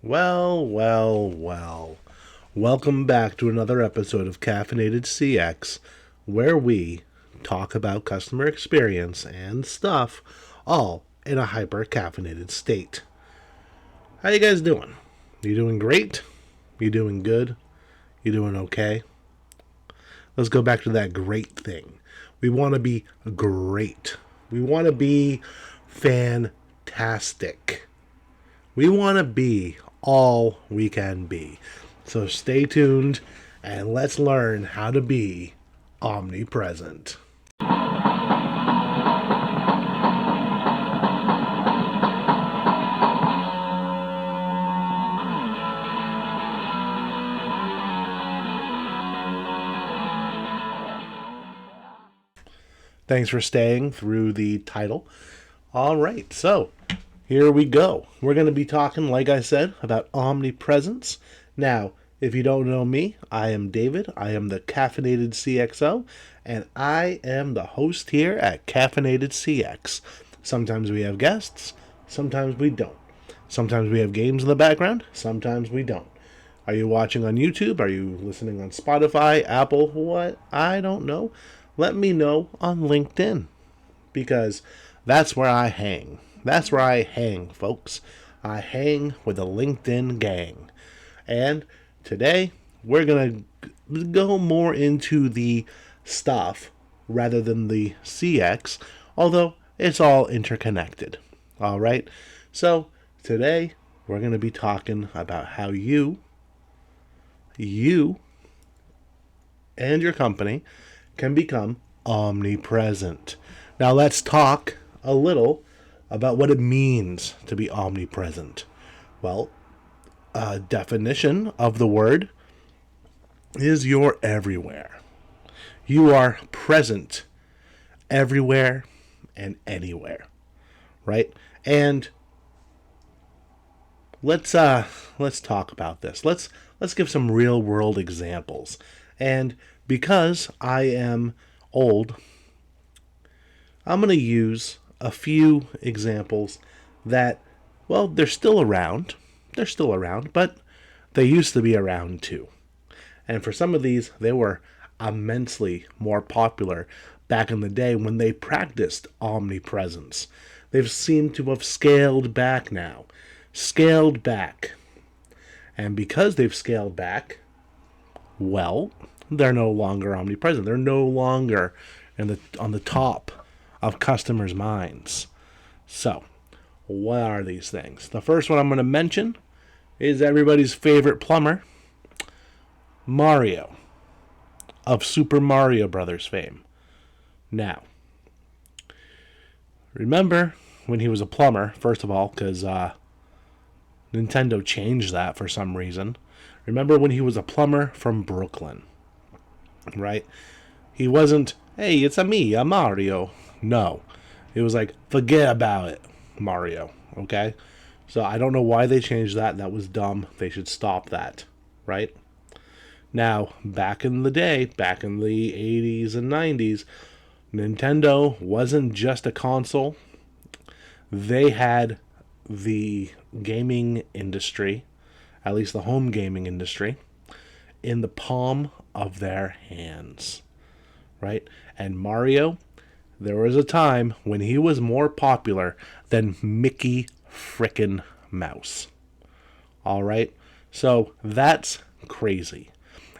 Well, well, well. Welcome back to another episode of Caffeinated CX, where we talk about customer experience and stuff, all in a hyper-caffeinated state. How you guys doing? You doing great? You doing good? You doing okay? Let's go back to that great thing. We want to be great. We want to be fantastic. We want to be all we can be. So stay tuned and let's learn how to be omnipresent. Thanks for staying through the title. All right, so here we go. We're going to be talking, like I said, about omnipresence. Now, if you don't know me, I am David. I am the Caffeinated CXO, and I am the host here at Caffeinated CX. Sometimes we have guests, sometimes we don't. Sometimes we have games in the background, sometimes we don't. Are you watching on YouTube? Are you listening on Spotify, Apple, what? I don't know. Let me know on LinkedIn, because that's where I hang. That's where I hang, folks. I hang with the LinkedIn gang. And today, we're going to go more into the stuff rather than the CX, although it's all interconnected. All right? So, today, we're going to be talking about how you and your company can become omnipresent. Now, let's talk a little about what it means to be omnipresent. Well, a definition of the word is you're everywhere. You are present everywhere and anywhere, right? And let's talk about this. Let's give some real world examples. And because I am old, I'm going to use a few examples that, well, they're still around. They're still around, but they used to be around too. And for some of these, they were immensely more popular back in the day when they practiced omnipresence. They've seemed to have scaled back now. Scaled back. And because they've scaled back, well, they're no longer omnipresent. They're no longer on the top of customers' minds. So, what are these things? The first one I'm going to mention is everybody's favorite plumber, Mario, of Super Mario Brothers fame. Now, remember when he was a plumber, first of all, because Nintendo changed that for some reason. Remember when he was a plumber from Brooklyn, right? He wasn't, hey, it's me, I'm Mario. No. It was like, forget about it, Mario, okay? So I don't know why they changed that. That was dumb. They should stop that, right? Now, back in the day, back in the 80s and 90s, Nintendo wasn't just a console. They had the gaming industry, at least the home gaming industry, in the palm of their hands, right? And Mario, there was a time when he was more popular than Mickey frickin' Mouse. All right? So that's crazy.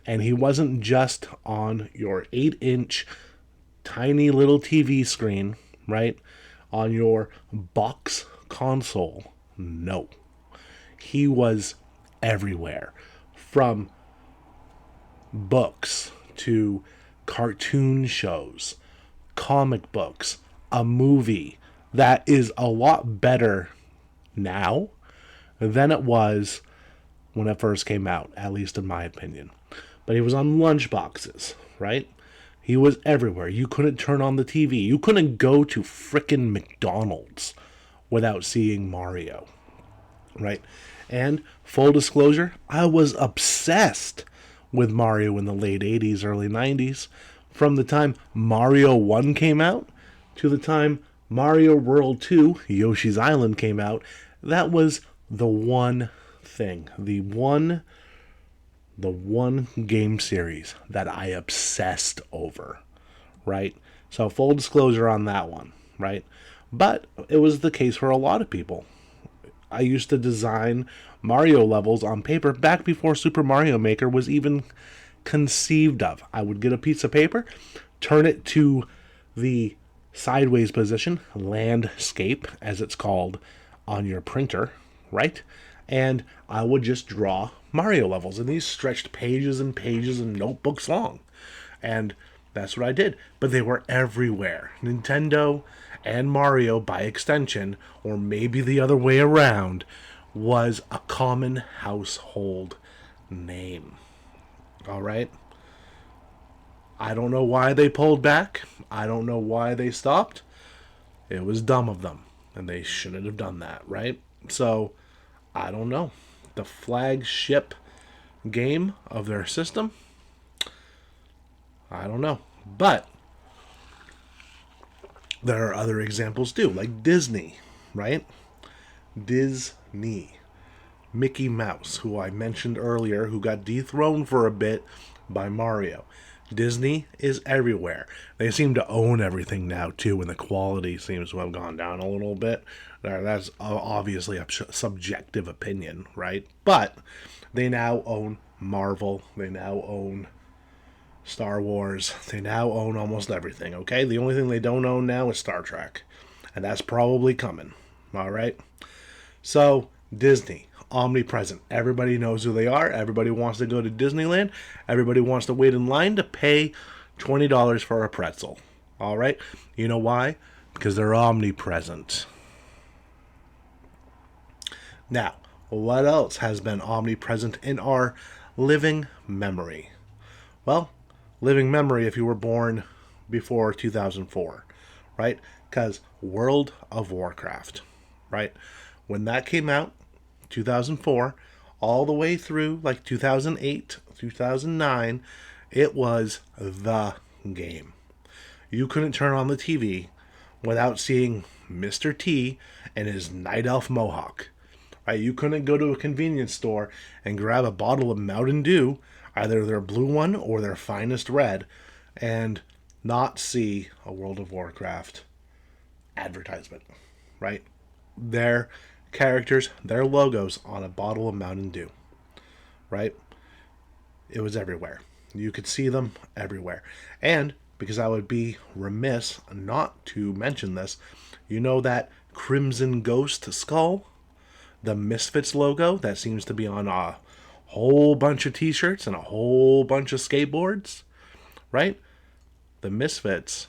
And he wasn't just on your 8-inch tiny little TV screen, right? On your box console. No. He was everywhere. From books to cartoon shows, comic books, a movie that is a lot better now than it was when it first came out, at least in my opinion. But he was on lunchboxes, right? He was everywhere. You couldn't turn on the TV. You couldn't go to frickin' McDonald's without seeing Mario, right? And full disclosure, I was obsessed with Mario in the late 80s, early 90s. From the time Mario 1 came out to the time Mario World 2, Yoshi's Island, came out, that was the one thing, the one game series that I obsessed over, right? So full disclosure on that one, right? But it was the case for a lot of people. I used to design Mario levels on paper back before Super Mario Maker was even conceived of. I would get a piece of paper, turn it to the sideways position, landscape as it's called on your printer, right? And I would just draw Mario levels, and these stretched pages and pages and notebooks long. And that's what I did. But they were everywhere. Nintendo and Mario, by extension, or maybe the other way around, was a common household name. All right? I don't know why they pulled back. I don't know why they stopped. It was dumb of them. And they shouldn't have done that, right? So, I don't know. The flagship game of their system? I don't know. But there are other examples too, like Disney, right? Disney. Mickey Mouse, who I mentioned earlier, who got dethroned for a bit by Mario. Disney is everywhere. They seem to own everything now too, and the quality seems to have gone down a little bit. That's obviously a subjective opinion, right? But they now own Marvel. They now own Star Wars. They now own almost everything, okay? The only thing they don't own now is Star Trek. And that's probably coming, all right? So, Disney, omnipresent. Everybody knows who they are. Everybody wants to go to Disneyland. Everybody wants to wait in line to pay $20 for a pretzel, all right? You know why? Because they're omnipresent. Now, what else has been omnipresent in our living memory? Well, living memory if you were born before 2004, right? Because World of Warcraft, right? When that came out, 2004, all the way through like 2008, 2009, it was the game. You couldn't turn on the TV without seeing Mr. T and his night elf mohawk. Right? You couldn't go to a convenience store and grab a bottle of Mountain Dew, either their blue one or their finest red, and not see a World of Warcraft advertisement, right? Their characters, their logos on a bottle of Mountain Dew, right? It was everywhere. You could see them everywhere. And because I would be remiss not to mention this, you know that Crimson Ghost skull? The Misfits logo that seems to be on a whole bunch of t-shirts and a whole bunch of skateboards, right? The Misfits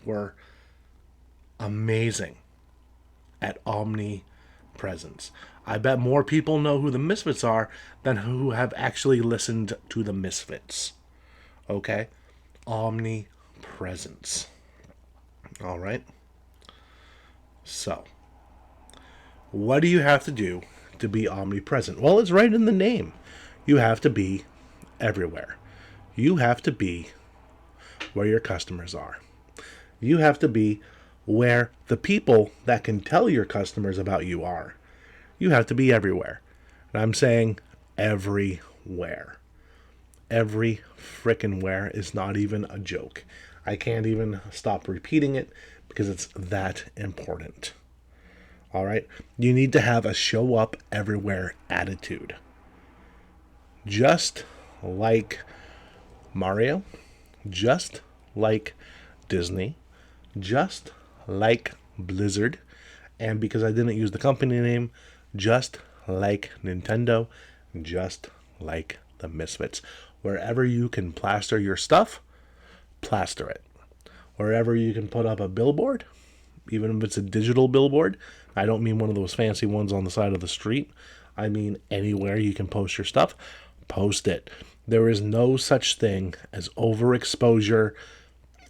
were amazing at omnipresence. I bet more people know who the Misfits are than who have actually listened to the Misfits. Okay? Omnipresence. All right? So, what do you have to do to be omnipresent? Well, it's right in the name. You have to be everywhere. You have to be where your customers are. You have to be where the people that can tell your customers about you are. You have to be everywhere. And I'm saying everywhere. Every frickin' where is not even a joke. I can't even stop repeating it because it's that important. All right? You need to have a show up everywhere attitude. Just like Mario, just like Disney, just like Blizzard, and because I didn't use the company name, just like Nintendo, just like the Misfits. Wherever you can plaster your stuff, plaster it. Wherever you can put up a billboard, even if it's a digital billboard, I don't mean one of those fancy ones on the side of the street. I mean anywhere you can post your stuff, post it. There is no such thing as overexposure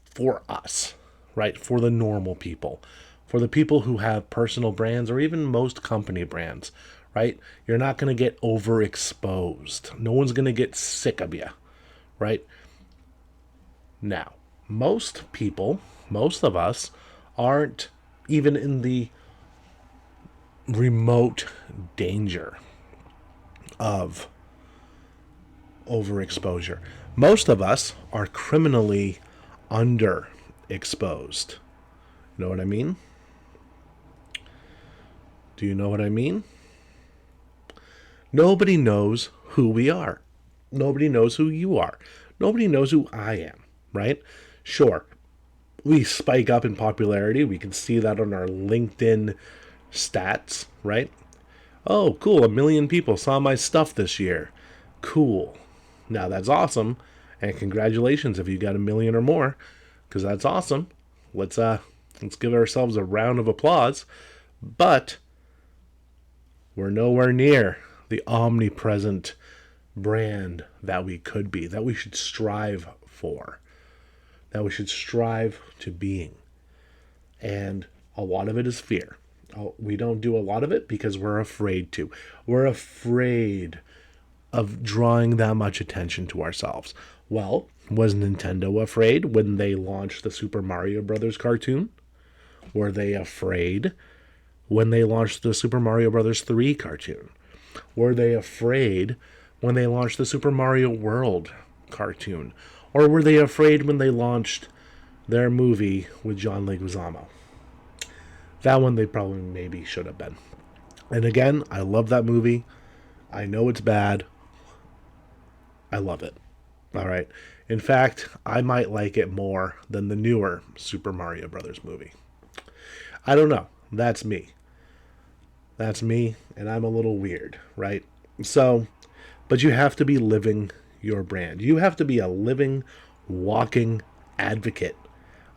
for us, right? For the normal people. For the people who have personal brands or even most company brands, right? You're not going to get overexposed. No one's going to get sick of you, right? Now, most people, most of us, aren't even in the remote danger of overexposure. Most of us are criminally underexposed. You know what I mean? Do you know what I mean? Nobody knows who we are. Nobody knows who you are. Nobody knows who I am, right? Sure, we spike up in popularity. We can see that on our LinkedIn stats, right? Oh, cool, 1 million people saw my stuff this year. Cool. Now that's awesome, and congratulations if you got 1 million or more, because that's awesome. Let's give ourselves a round of applause. But we're nowhere near the omnipresent brand that we could be, that we should strive for, that we should strive to being. And a lot of it is fear. We don't do a lot of it because we're afraid to. We're afraid of drawing that much attention to ourselves. Well, was Nintendo afraid when they launched the Super Mario Brothers cartoon? Were they afraid when they launched the Super Mario Brothers 3 cartoon? Were they afraid when they launched the Super Mario World cartoon? Or were they afraid when they launched their movie with John Leguizamo? That one they probably maybe should have been. And again, I love that movie. I know it's bad. I love it. All right. In fact, I might like it more than the newer Super Mario Brothers movie. I don't know. That's me. That's me, and I'm a little weird, right? So, but you have to be living your brand. You have to be a living, walking advocate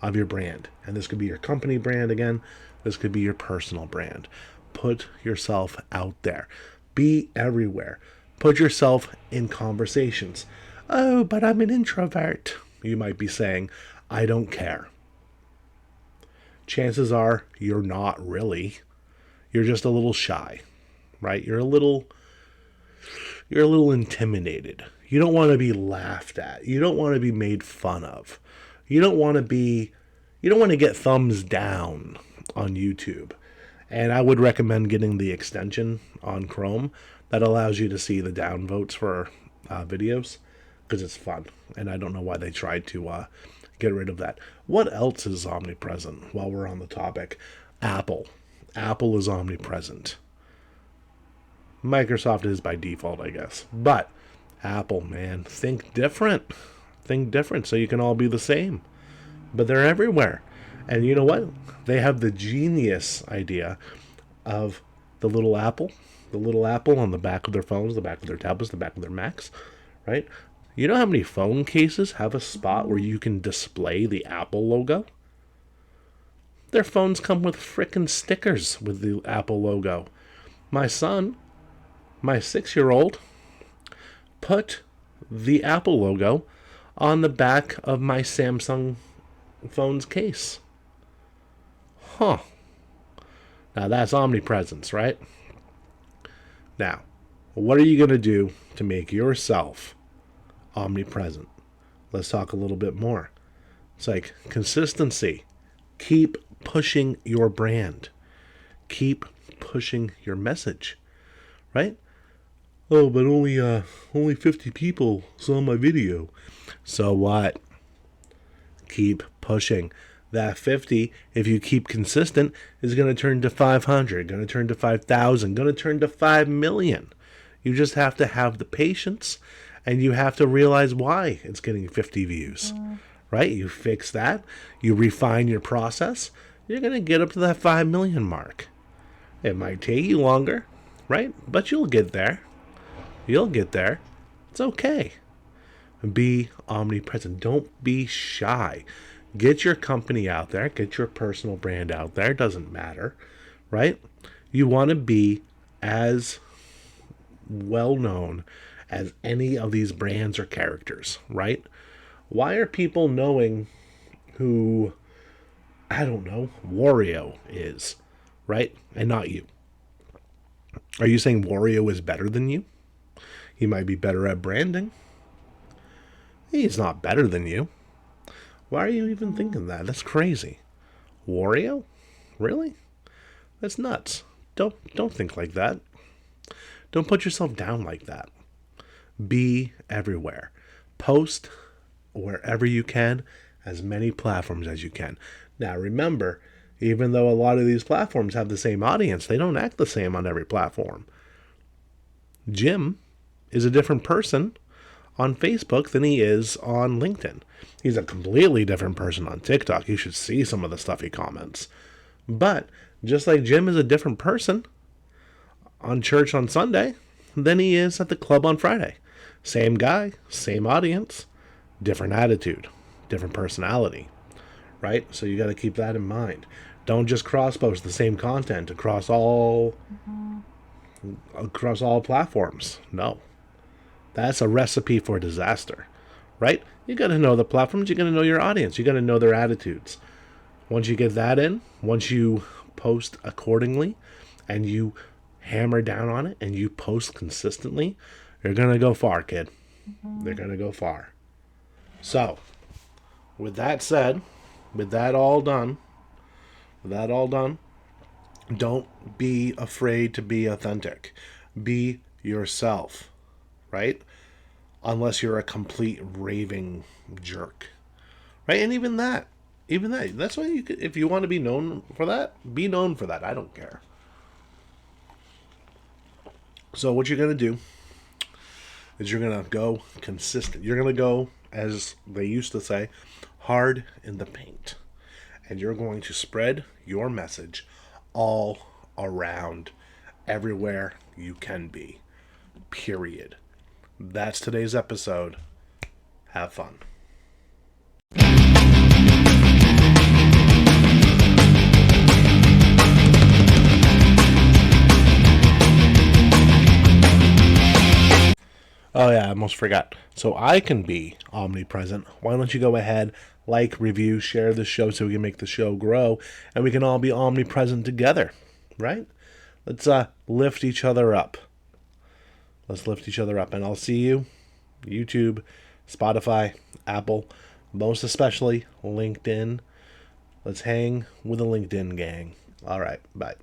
of your brand. And this could be your company brand again. This could be your personal brand. Put yourself out there. Be everywhere. Put yourself in conversations. Oh, but I'm an introvert. You might be saying, I don't care. Chances are you're not really. You're just a little shy, right? You're a little intimidated. You don't want to be laughed at. You don't want to be made fun of. You don't want to get thumbs down on YouTube. And I would recommend getting the extension on Chrome that allows you to see the downvotes for videos, because it's fun. And I don't know why they tried to get rid of that. What else is omnipresent while we're on the topic? Apple. Apple is omnipresent. Microsoft is by default, I guess. But Apple, man, think different. Think different so you can all be the same. But they're everywhere. And you know what? They have the genius idea of the little apple on the back of their phones, the back of their tablets, the back of their Macs, right? You know how many phone cases have a spot where you can display the Apple logo? Their phones come with frickin' stickers with the Apple logo. My son, my 6-year-old, put the Apple logo on the back of my Samsung phone's case. Huh. Now that's omnipresence, right? Now, what are you going to do to make yourself omnipresent? Let's talk a little bit more. It's like consistency. Keep pushing your brand. Keep pushing your message, right? Oh, but only 50 people saw my video. So what? Keep pushing. That 50, if you keep consistent, is going to turn to 500, going to turn to 5,000, going to turn to 5 million. You just have to have the patience, and you have to realize why it's getting 50 views, right? You fix that, you refine your process, you're going to get up to that 5 million mark. It might take you longer, right? But you'll get there. You'll get there. It's okay. Be omnipresent. Don't be shy. Get your company out there. Get your personal brand out there. It doesn't matter, right? You want to be as well known as any of these brands or characters, right? Why are people knowing who, I don't know, Wario is, right? And not you. Are you saying Wario is better than you? He might be better at branding. He's not better than you. Why are you even thinking that? That's crazy. Wario? Really? That's nuts. Don't think like that. Don't put yourself down like that. Be everywhere. Post wherever you can, as many platforms as you can. Now remember, even though a lot of these platforms have the same audience, they don't act the same on every platform. Jim is a different person on Facebook than he is on LinkedIn. He's a completely different person on TikTok. You should see some of the stuff he comments. But just like Jim is a different person on church on Sunday than he is at the club on Friday. Same guy, same audience, different attitude, different personality, right? So you got to keep that in mind. Don't just cross-post the same content across all platforms. No. That's a recipe for disaster, right? You got to know the platforms. You got to know your audience. You got to know their attitudes. Once you get that in, once you post accordingly and you hammer down on it and you post consistently, you're going to go far, kid. They're going to go far. So, with that said, with that all done, don't be afraid to be authentic. Be yourself, right? Unless you're a complete raving jerk, right? And even that's why you could, if you want to be known for that, be known for that. I don't care. So what you're going to do is you're going to go consistent. You're going to go, as they used to say, hard in the paint. And you're going to spread your message all around, everywhere you can be. Period. That's today's episode. Have fun. Oh yeah, I almost forgot. So I can be omnipresent. Why don't you go ahead, like, review, share this show so we can make the show grow and we can all be omnipresent together, right? Let's lift each other up. Let's lift each other up. And I'll see you, YouTube, Spotify, Apple, most especially LinkedIn. Let's hang with the LinkedIn gang. All right, bye.